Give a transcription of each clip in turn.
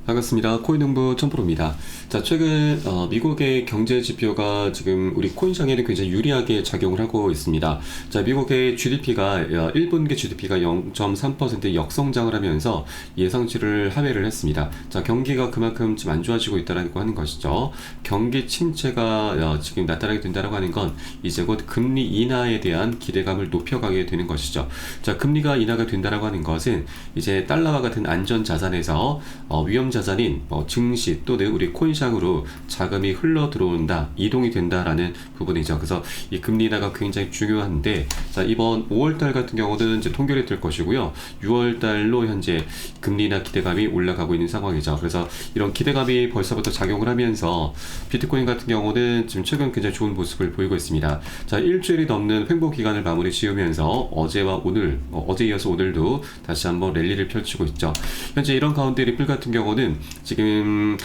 반갑습니다. 코인농부 천프로입니다. 자, 최근 미국의 경제 지표가 지금 우리 코인 시장에는 굉장히 유리하게 작용을 하고 있습니다. 자, 미국의 GDP가 1분기 GDP가 0.3% 역성장을 하면서 예상치를 하회를 했습니다. 자, 경기가 그만큼 좀 안 좋아지고 있다라고 하는 것이죠. 경기 침체가 지금 나타나게 된다라고 하는 건 이제 곧 금리 인하에 대한 기대감을 높여가게 되는 것이죠. 자, 금리가 인하가 된다라고 하는 것은 이제 달러와 같은 안전 자산에서 위험 자산인 증시 또는 우리 코인 시장으로 자금이 흘러 들어온다, 이동이 된다라는 부분이죠. 그래서 이 금리 인하가 굉장히 중요한데, 자, 이번 5월달 같은 경우는 이제 통결이 될 것이고요. 6월달로 현재 금리 인하 기대감이 올라가고 있는 상황이죠. 그래서 이런 기대감이 벌써부터 작용을 하면서 비트코인 같은 경우는 지금 최근 굉장히 좋은 모습을 보이고 있습니다. 자, 일주일이 넘는 횡보 기간을 마무리 지으면서 어제와 오늘, 어제 이어서 오늘도 다시 한번 랠리를 펼치고 있죠. 현재 이런 가운데 리플 같은 경우는 지금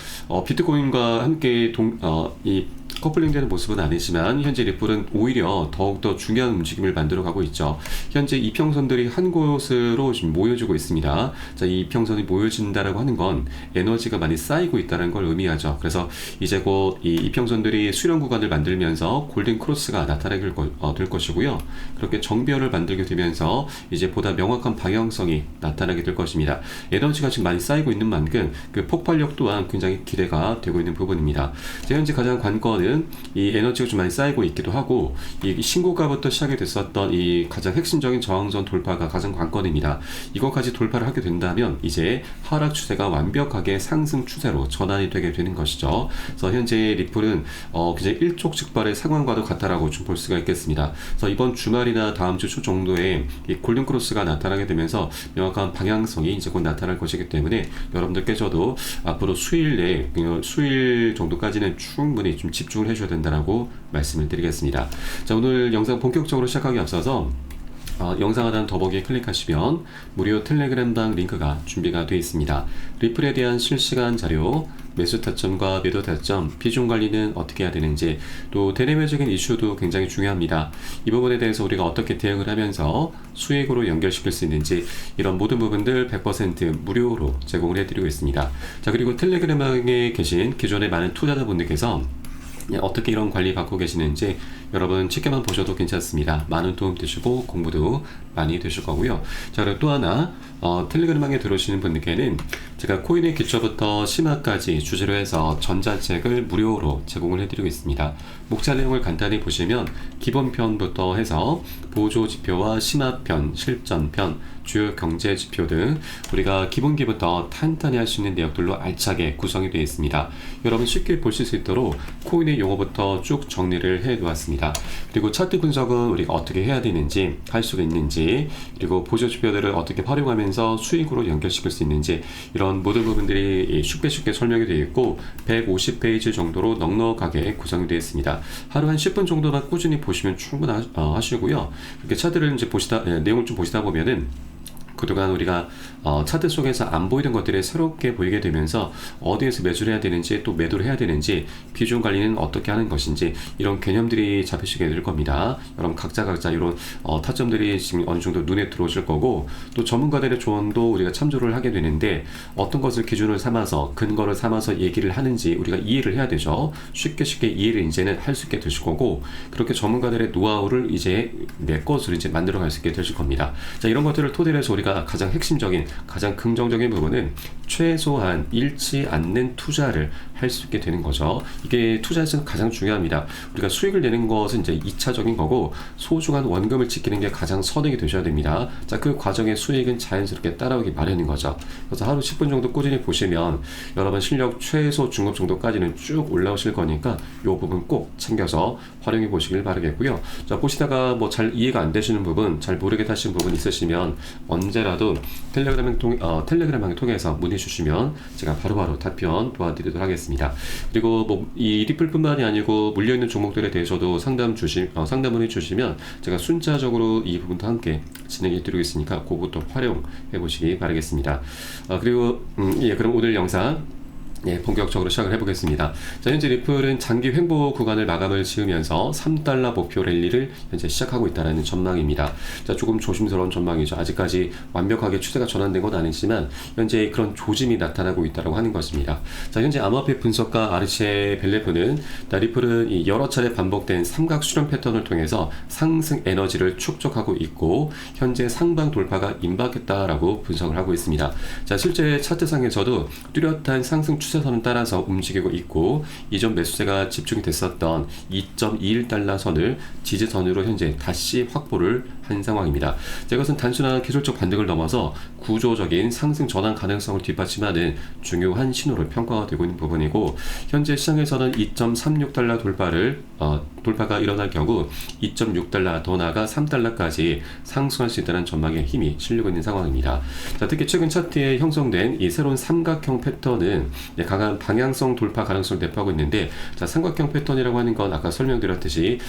비트코인과 함께 이 커플링되는 모습은 아니지만 현재 리플은 오히려 더욱더 중요한 움직임을 만들어가고 있죠. 현재 이평선들이 한 곳으로 지금 모여지고 있습니다. 자, 이 이평선이 모여진다라고 하는 건 에너지가 많이 쌓이고 있다는 걸 의미하죠. 그래서 이제 곧 이 이평선들이 수렴 구간을 만들면서 골든 크로스가 나타나게 될 것이고요. 그렇게 정배열을 만들게 되면서 이제 보다 명확한 방향성이 나타나게 될 것입니다. 에너지가 지금 많이 쌓이고 있는 만큼 그 폭발력 또한 굉장히 기대가 되고 있는 부분입니다. 현재 가장 관건은 이 에너지가 좀 많이 쌓이고 있기도 하고, 이 신고가부터 시작이 됐었던 이 가장 핵심적인 저항선 돌파가 가장 관건입니다. 이것까지 돌파를 하게 된다면 이제 하락 추세가 완벽하게 상승 추세로 전환이 되게 되는 것이죠. 그래서 현재 리플은 굉장히 일촉즉발의 상황과도 같다라고 좀 볼 수가 있겠습니다. 그래서 이번 주말이나 다음 주 초 정도에 이 골든 크로스가 나타나게 되면서 명확한 방향성이 이제 곧 나타날 것이기 때문에 여러분들께서도 앞으로 수일 정도까지는 충분히 좀 집중을 해줘야 된다라고 말씀을 드리겠습니다. 자, 오늘 영상 본격적으로 시작하기 앞서서 영상 하단 더보기에 클릭하시면 무료 텔레그램방 링크가 준비가 되어 있습니다. 리플에 대한 실시간 자료, 매수 타점과 매도 타점, 비중 관리는 어떻게 해야 되는지, 또 대내외적인 이슈도 굉장히 중요합니다. 이 부분에 대해서 우리가 어떻게 대응을 하면서 수익으로 연결시킬 수 있는지, 이런 모든 부분들 100% 무료로 제공을 해드리고 있습니다. 자, 그리고 텔레그램방에 계신 기존의 많은 투자자분들께서 어떻게 이런 관리 받고 계시는지 여러분 지켜만 보셔도 괜찮습니다. 많은 도움 되시고 공부도 많이 되실 거고요. 자, 그리고 또 하나 텔레그램방에 들어오시는 분들께는 제가 코인의 기초부터 심화까지 주제로 해서 전자책을 무료로 제공을 해드리고 있습니다. 목차 내용을 간단히 보시면 기본편부터 해서 보조지표와 심화편, 실전편, 주요 경제 지표 등 우리가 기본기부터 탄탄히 할 수 있는 내역들로 알차게 구성이 되어 있습니다. 여러분 쉽게 보실 수 있도록 코인의 용어부터 쭉 정리를 해 놓았습니다. 그리고 차트 분석은 우리가 어떻게 해야 되는지, 할 수가 있는지, 그리고 보조 지표들을 어떻게 활용하면서 수익으로 연결시킬 수 있는지, 이런 모든 부분들이 쉽게 설명이 되어 있고 150페이지 정도로 넉넉하게 구성이 되어 있습니다. 하루 한 10분 정도만 꾸준히 보시면 충분하시고요. 이렇게 차트를 이제 내용을 좀 보시다 보면은 그동안 우리가 차트 속에서 안 보이던 것들이 새롭게 보이게 되면서 어디에서 매수를 해야 되는지, 또 매도를 해야 되는지, 비중 관리는 어떻게 하는 것인지, 이런 개념들이 잡히시게 될 겁니다. 여러분 각자 이런 타점들이 지금 어느 정도 눈에 들어오실 거고, 또 전문가들의 조언도 우리가 참조를 하게 되는데 어떤 것을 기준을 삼아서, 근거를 삼아서 얘기를 하는지 우리가 이해를 해야 되죠. 쉽게 이해를 이제는 할 수 있게 되실 거고, 그렇게 전문가들의 노하우를 이제 내 것으로 이제 만들어 갈 수 있게 되실 겁니다. 자, 이런 것들을 토대로 해서 우리가 가장 핵심적인, 가장 긍정적인 부분은 최소한 잃지 않는 투자를 할 수 있게 되는 거죠. 이게 투자에서는 가장 중요합니다. 우리가 수익을 내는 것은 이제 2차적인 거고, 소중한 원금을 지키는 게 가장 선행이 되셔야 됩니다. 자, 그 과정의 수익은 자연스럽게 따라오기 마련인 거죠. 그래서 하루 10분 정도 꾸준히 보시면 여러분 실력 최소 중급 정도까지는 쭉 올라오실 거니까 이 부분 꼭 챙겨서 활용해 보시길 바라겠고요. 자, 보시다가 뭐 잘 이해가 안 되시는 부분, 잘 모르겠다 하시는 부분 있으시면 언제라도 텔레그램을 통해서 문의 주시면 제가 바로바로 답변 도와드리도록 하겠습니다. 그리고 뭐 이 리플뿐만이 아니고 물려있는 종목들에 대해서도 상담을 해주시면 제가 순차적으로 이 부분도 함께 진행해 드리고 있으니까 그것도 활용해 보시기 바라겠습니다. 그리고 그럼 오늘 영상 네, 본격적으로 시작을 해보겠습니다. 자, 현재 리플은 장기 횡보 구간을 마감을 지으면서 3달러 목표 랠리를 현재 시작하고 있다는 전망입니다. 자, 조금 조심스러운 전망이죠. 아직까지 완벽하게 추세가 전환된 건 아니지만 현재 그런 조짐이 나타나고 있다고 하는 것입니다. 자, 현재 암호화폐 분석가 아르체 벨레프는 리플은 이 여러 차례 반복된 삼각 수렴 패턴을 통해서 상승 에너지를 축적하고 있고 현재 상방 돌파가 임박했다라고 분석을 하고 있습니다. 자, 실제 차트상에서도 뚜렷한 상승 추세선을 따라서 움직이고 있고 이전 매수세가 집중이 됐었던 2.21달러 선을 지지선으로 현재 다시 확보를 한 상황입니다. 이것은 단순한 기술적 반등을 넘어서 구조적인 상승 전환 가능성을 뒷받침하는 중요한 신호로 평가가 되고 있는 부분이고 현재 시장에서는 2.36달러 돌파가 일어날 경우 2.6달러 더 나아가 3달러까지 상승할 수 있다는 전망에 힘이 실리고 있는 상황입니다. 자, 특히 최근 차트에 형성된 이 새로운 삼각형 패턴은 강한 방향성 돌파 가능성을 내포하고 있는데 자, 삼각형 패턴이라고 하는 건 아까 설명드렸듯이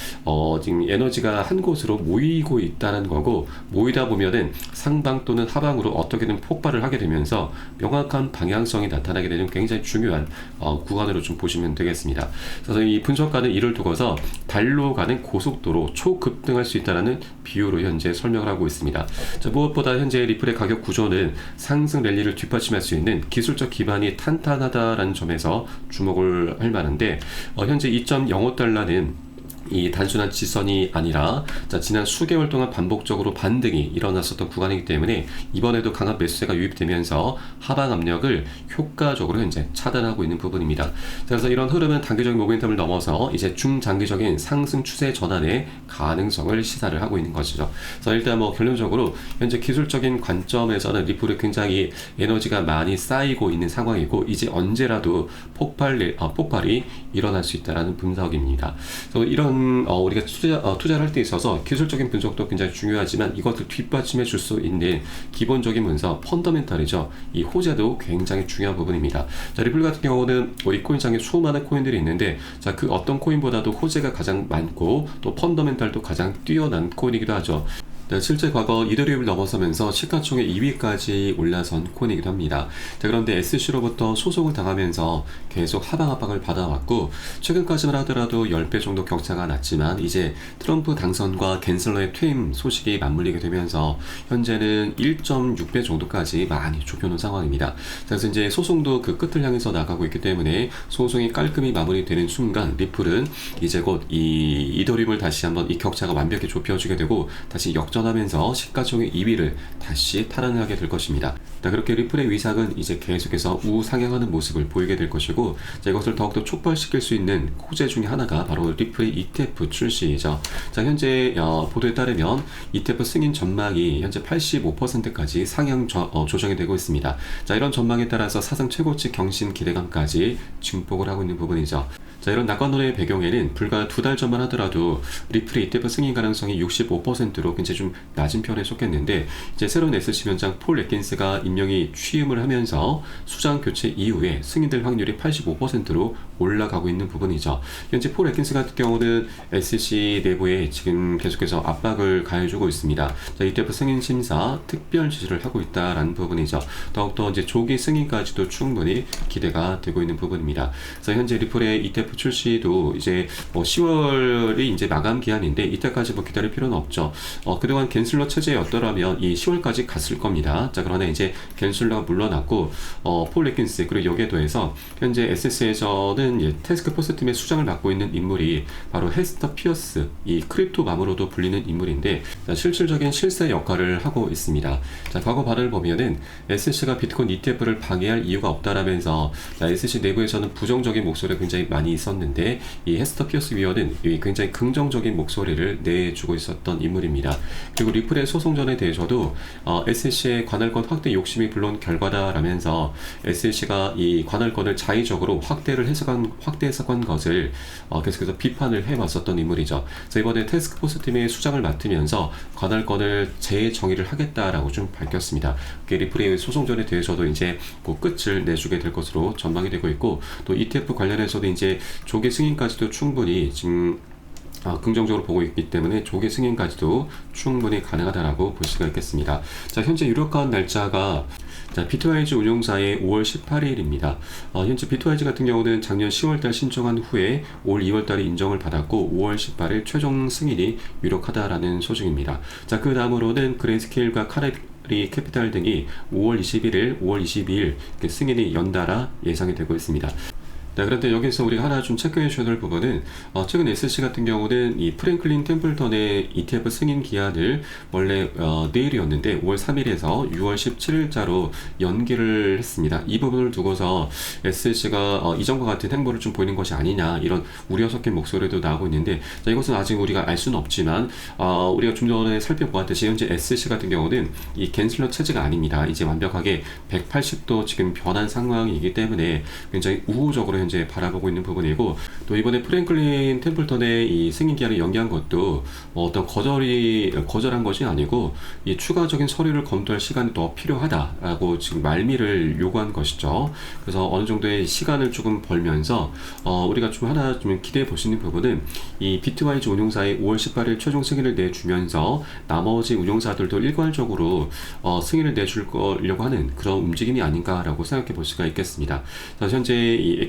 지금 에너지가 한 곳으로 모이고 있다는 거고 모이다 보면은 상방 또는 하방으로 어떻게든 폭발을 하게 되면서 명확한 방향성이 나타나게 되는 굉장히 중요한 구간으로 좀 보시면 되겠습니다. 그래서 이 분석가는 이를 두고서 달로 가는 고속도로 초급등할 수 있다는 비유로 현재 설명을 하고 있습니다. 자, 무엇보다 현재 리플의 가격 구조는 상승 랠리를 뒷받침할 수 있는 기술적 기반이 탄탄하다라는 점에서 주목을 할 만한데 현재 2.05달러는 이 단순한 지선이 아니라 자, 지난 수개월 동안 반복적으로 반등이 일어났었던 구간이기 때문에 이번에도 강한 매수세가 유입되면서 하방 압력을 효과적으로 현재 차단하고 있는 부분입니다. 자, 그래서 이런 흐름은 단기적인 모멘텀을 넘어서 이제 중장기적인 상승 추세 전환의 가능성을 시사를 하고 있는 것이죠. 그래서 일단 결론적으로 현재 기술적인 관점에서는 리플이 굉장히 에너지가 많이 쌓이고 있는 상황이고 이제 언제라도 폭발이 일어날 수 있다는 분석입니다. 그래서 이런 우리가 투자를 할 때 있어서 기술적인 분석도 굉장히 중요하지만 이것을 뒷받침해 줄 수 있는 기본적인 문서 펀더멘탈이죠. 이 호재도 굉장히 중요한 부분입니다. 자, 리플 같은 경우는 이 코인상에 수많은 코인들이 있는데 자, 그 어떤 코인보다도 호재가 가장 많고 또 펀더멘탈도 가장 뛰어난 코인이기도 하죠. 네, 실제 과거 이더리움을 넘어서면서 시가총액 2위까지 올라선 코인이기도 합니다. 자, 그런데 SC로부터 소송을 당하면서 계속 하방 압박을 받아왔고 최근까지만 하더라도 10배 정도 격차가 났지만 이제 트럼프 당선과 갠슬러의 퇴임 소식이 맞물리게 되면서 현재는 1.6배 정도까지 많이 좁혀놓은 상황입니다. 그래서 이제 소송도 그 끝을 향해서 나가고 있기 때문에 소송이 깔끔히 마무리되는 순간 리플은 이제 곧 이 이더리움을 다시 한번 이 격차가 완벽히 좁혀지게 되고 다시 역전하면서 시가총액 2위를 다시 탈환하게 될 것입니다. 자, 그렇게 리플의 위상은 이제 계속해서 우상향하는 모습을 보이게 될 것이고 자, 이것을 더욱더 촉발시킬 수 있는 호재 중에 하나가 바로 리플의 ETF 출시이죠. 자, 현재 보도에 따르면 ETF 승인 전망이 현재 85%까지 상향 조정이 되고 있습니다. 자, 이런 전망에 따라서 사상 최고치 경신 기대감까지 증폭을 하고 있는 부분이죠. 자, 이런 낙관론의 배경에는 불과 2달 전만 하더라도 리플의 ETF 승인 가능성이 65%로 굉장히 좀 낮은 편에 속했는데 이제 새로운 SC 위원장 폴 애킨스가 임명이 취임을 하면서 수장 교체 이후에 승인될 확률이 85%로 올라가고 있는 부분이죠. 현재 폴 애킨스 같은 경우는 SC 내부에 지금 계속해서 압박을 가해주고 있습니다. 자, ETF 승인 심사 특별 지시를 하고 있다라는 부분이죠. 더욱더 이제 조기 승인까지도 충분히 기대가 되고 있는 부분입니다. 그래서 현재 리플의 ETF 출시도 이제 10월이 이제 마감 기한인데 이때까지 기다릴 필요는 없죠. 그동안 갠슬러 체제였더라면 이 10월까지 갔을 겁니다. 자, 그러나 이제 갠슬러가 물러났고 폴 애킨스 그리고 여기에 더해서 현재 SS에서는 태스크포스 팀의 수장을 맡고 있는 인물이 바로 헤스터 피어스 이 크립토맘으로도 불리는 인물인데 자, 실질적인 실세 역할을 하고 있습니다. 자, 과거 발언을 보면은 SC가 비트코인 ETF를 방해할 이유가 없다라면서 자, SC 내부에서는 부정적인 목소리가 굉장히 많이 있었는데 이 헤스터 피어스 위원은 굉장히 긍정적인 목소리를 내주고 있었던 인물입니다. 그리고 리플의 소송전에 대해서도 SC의 관할권 확대 욕심이 불러온 결과다라면서 SC가 이 관할권을 자의적으로 확대 해석한 것을 계속해서 비판을 해왔었던 인물이죠. 그래서 이번에 태스크포스 팀의 수장을 맡으면서 관할권을 재정의를 하겠다라고 좀 밝혔습니다. 리플의 소송전에 대해서도 이제 그 끝을 내주게 될 것으로 전망이 되고 있고 또 ETF 관련해서도 이제 조기 승인까지도 충분히 지금 긍정적으로 보고 있기 때문에 조기 승인까지도 충분히 가능하다라고 볼 수가 있겠습니다. 자, 현재 유력한 날짜가 비트와이즈 운용사의 5월 18일입니다. 현재 비트와이즈 같은 경우는 작년 10월달 신청한 후에 올 2월달에 인정을 받았고 5월 18일 최종 승인이 유력하다라는 소식입니다. 자, 그 다음으로는 그레이스케일과 카레리 캐피탈 등이 5월 21일, 5월 22일 승인이 연달아 예상이 되고 있습니다. 네, 그런데 여기서 우리가 하나 좀 체크해 주셔야 될 부분은 최근 SC 같은 경우는 이 프랭클린 템플턴의 ETF 승인 기한을 원래 내일이었는데 5월 3일에서 6월 17일자로 연기를 했습니다. 이 부분을 두고서 SC가 이전과 같은 행보를 좀 보이는 것이 아니냐 이런 우려 섞인 목소리도 나오고 있는데, 자, 이것은 아직 우리가 알 수는 없지만 우리가 좀 전에 살펴보았듯이 현재 SC 같은 경우는 이 갠슬러 체제가 아닙니다. 이제 완벽하게 180도 지금 변한 상황이기 때문에 굉장히 우호적으로 현재 바라보고 있는 부분이고, 또 이번에 프랭클린 템플턴의 이 승인 기한을 연기한 것도 어떤 거절한 것이 아니고 이 추가적인 서류를 검토할 시간이 더 필요하다라고 지금 말미를 요구한 것이죠. 그래서 어느 정도의 시간을 조금 벌면서 우리가 좀 하나 좀 기대해 볼 수 있는 부분은 이 비트와이즈 운용사의 5월 18일 최종 승인을 내주면서 나머지 운용사들도 일괄적으로 승인을 내줄 거려고 하는 그런 움직임이 아닌가라고 생각해 볼 수가 있겠습니다. 자, 현재 이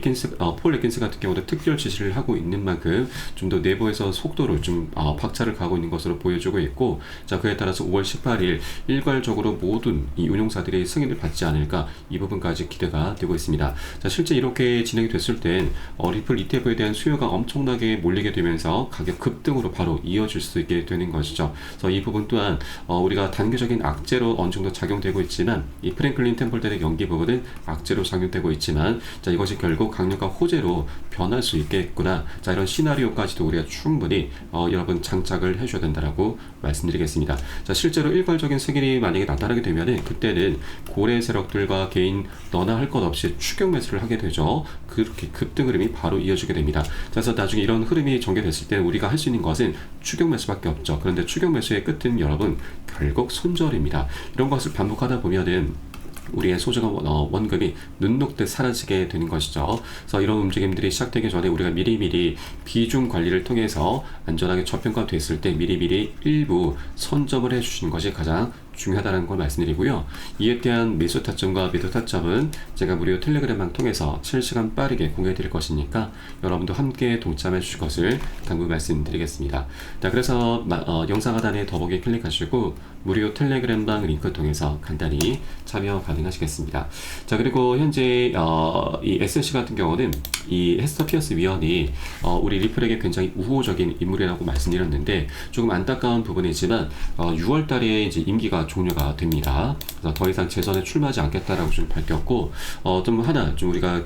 폴 애킨스 같은 경우도 특별 지시를 하고 있는 만큼 좀 더 내부에서 속도를 좀 박차를 가고 있는 것으로 보여주고 있고, 자, 그에 따라서 5월 18일 일괄적으로 모든 이 운용사들이 승인을 받지 않을까, 이 부분까지 기대가 되고 있습니다. 자, 실제 이렇게 진행이 됐을 땐 리플 ETF에 대한 수요가 엄청나게 몰리게 되면서 가격 급등으로 바로 이어질 수 있게 되는 것이죠. 그래서 이 부분 또한 우리가 단계적인 악재로 어느 정도 작용되고 있지만, 이 프랭클린 템플턴의 연기 부분은 악재로 작용되고 있지만, 자, 이것이 결국 강력한 호재로 변할 수 있겠구나. 자, 이런 시나리오까지도 우리가 충분히 여러분 장착을 해줘야 된다라고 말씀드리겠습니다. 자, 실제로 일괄적인 승인이 만약에 나타나게 되면은 그때는 고래 세력들과 개인 너나 할 것 없이 추격 매수를 하게 되죠. 그렇게 급등 흐름이 바로 이어지게 됩니다. 그래서 나중에 이런 흐름이 전개됐을 때 우리가 할 수 있는 것은 추격 매수밖에 없죠. 그런데 추격 매수의 끝은 여러분 결국 손절입니다. 이런 것을 반복하다 보면은 우리의 소중한 원금이 눈 녹듯 사라지게 되는 것이죠. 그래서 이런 움직임들이 시작되기 전에 우리가 미리미리 비중 관리를 통해서 안전하게 저평가 됐을 때 미리미리 일부 선점을 해주시는 것이 가장 중요하다는 걸 말씀드리고요. 이에 대한 매수 타점과 매도 타점은 제가 무료 텔레그램망 통해서 실시간 빠르게 공유해 드릴 것이니까 여러분도 함께 동참해 주실 것을 당부 말씀드리겠습니다. 자, 그래서 영상 하단에 더보기 클릭하시고 무료 텔레그램망 링크 통해서 간단히 참여 가능하시겠습니다. 자, 그리고 현재 이 SC 같은 경우는 이 헤스터 피어스 위원이 우리 리플에게 굉장히 우호적인 인물이라고 말씀드렸는데, 조금 안타까운 부분이지만 6월 달에 이제 임기가 종료가 됩니다. 그래서 더 이상 재선에 출마하지 않겠다라고 좀 밝혔고, 좀 하나 좀 우리가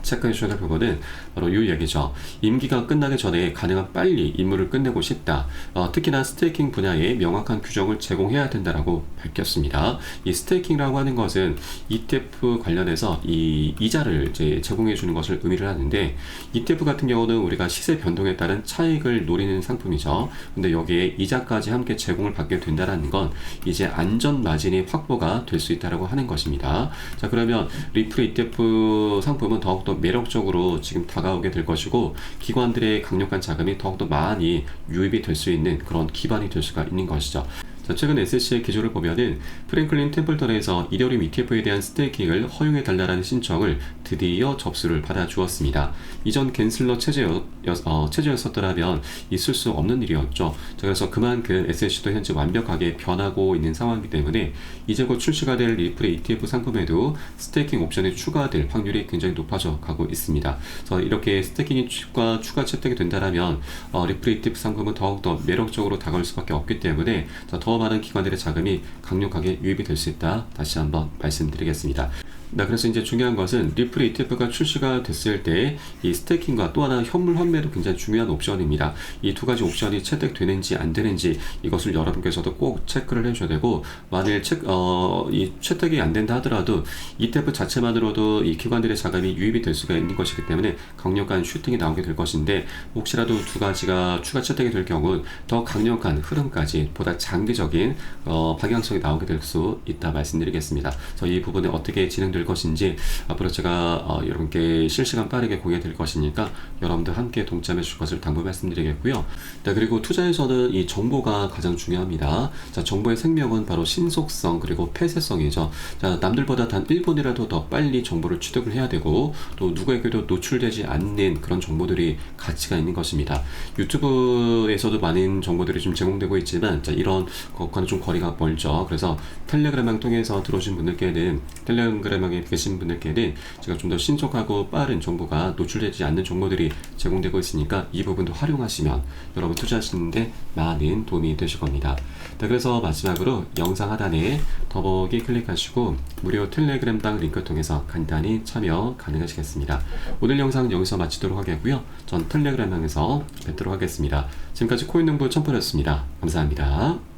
체크해 주셔야 될 부분은 바로 이 얘기죠. 임기가 끝나기 전에 가능한 빨리 임무를 끝내고 싶다. 특히나 스테이킹 분야에 명확한 규정을 제공해야 된다라고 밝혔습니다. 이 스테이킹이라고 하는 것은 ETF 관련해서 이 이자를 이제 제공해 주는 것을 의미를 하는데, ETF 같은 경우는 우리가 시세 변동에 따른 차익을 노리는 상품이죠. 근데 여기에 이자까지 함께 제공을 받게 된다는 건 이제 안전 마진이 확보가 될 수 있다라고 하는 것입니다. 자, 그러면 리플 ETF 상품은 더욱더 매력적으로 지금 다가오게 될 것이고, 기관들의 강력한 자금이 더욱더 많이 유입이 될 수 있는 그런 기반이 될 수가 있는 것이죠. 자, 최근 SC의 기조를 보면은 프랭클린 템플턴에서 이더리움 ETF에 대한 스테이킹을 허용해달라는 신청을 드디어 접수를 받아주었습니다. 이전 갠슬러 체제였었더라면 있을 수 없는 일이었죠. 자, 그래서 그만큼 SC도 현재 완벽하게 변하고 있는 상황이기 때문에 이제 곧 출시가 될 리플의 ETF 상품에도 스테이킹 옵션이 추가될 확률이 굉장히 높아져 가고 있습니다. 그래서 이렇게 스테이킹이 추가 채택이 된다면 리플의 ETF 상품은 더욱더 매력적으로 다가올 수밖에 없기 때문에 더 많은 기관들의 자금이 강력하게 유입이 될 수 있다. 다시 한번 말씀드리겠습니다. 그래서 이제 중요한 것은 리플 ETF가 출시가 됐을 때 이 스테이킹과 또 하나 현물 환매도 굉장히 중요한 옵션입니다. 이 두 가지 옵션이 채택되는지 안 되는지 이것을 여러분께서도 꼭 체크를 해줘야 되고, 만일 이 채택이 안 된다 하더라도 ETF 자체만으로도 이 기관들의 자금이 유입이 될 수가 있는 것이기 때문에 강력한 슈팅이 나오게 될 것인데, 혹시라도 두 가지가 추가 채택이 될 경우 더 강력한 흐름까지 보다 장기적인 방향성이 나오게 될 수 있다 말씀드리겠습니다. 그래서 이 부분에 어떻게 진행될 될 것인지 앞으로 제가 여러분께 실시간 빠르게 공유될 것이니까 여러분들 함께 동참해 주실 것을 당부 말씀드리겠고요. 자, 그리고 투자에서는 이 정보가 가장 중요합니다. 자, 정보의 생명은 바로 신속성 그리고 폐쇄성이죠. 자, 남들보다 단 1분이라도 더 빨리 정보를 취득을 해야 되고 또 누구에게도 노출되지 않는 그런 정보들이 가치가 있는 것입니다. 유튜브에서도 많은 정보들이 좀 제공되고 있지만 자, 이런 것과는 좀 거리가 멀죠. 그래서 텔레그램을 통해서 들어오신 분들께는 텔레그램에 계신 분들께는 제가 좀 더 신속하고 빠른 정보가 노출되지 않는 정보들이 제공되고 있으니까 이 부분도 활용하시면 여러분 투자하시는데 많은 도움이 되실 겁니다. 네, 그래서 마지막으로 영상 하단에 더보기 클릭하시고 무료 텔레그램당 링크 통해서 간단히 참여 가능하시겠습니다. 오늘 영상 여기서 마치도록 하겠고요. 전 텔레그램방에서 뵙도록 하겠습니다. 지금까지 코인농부 첨퍼였습니다. 감사합니다.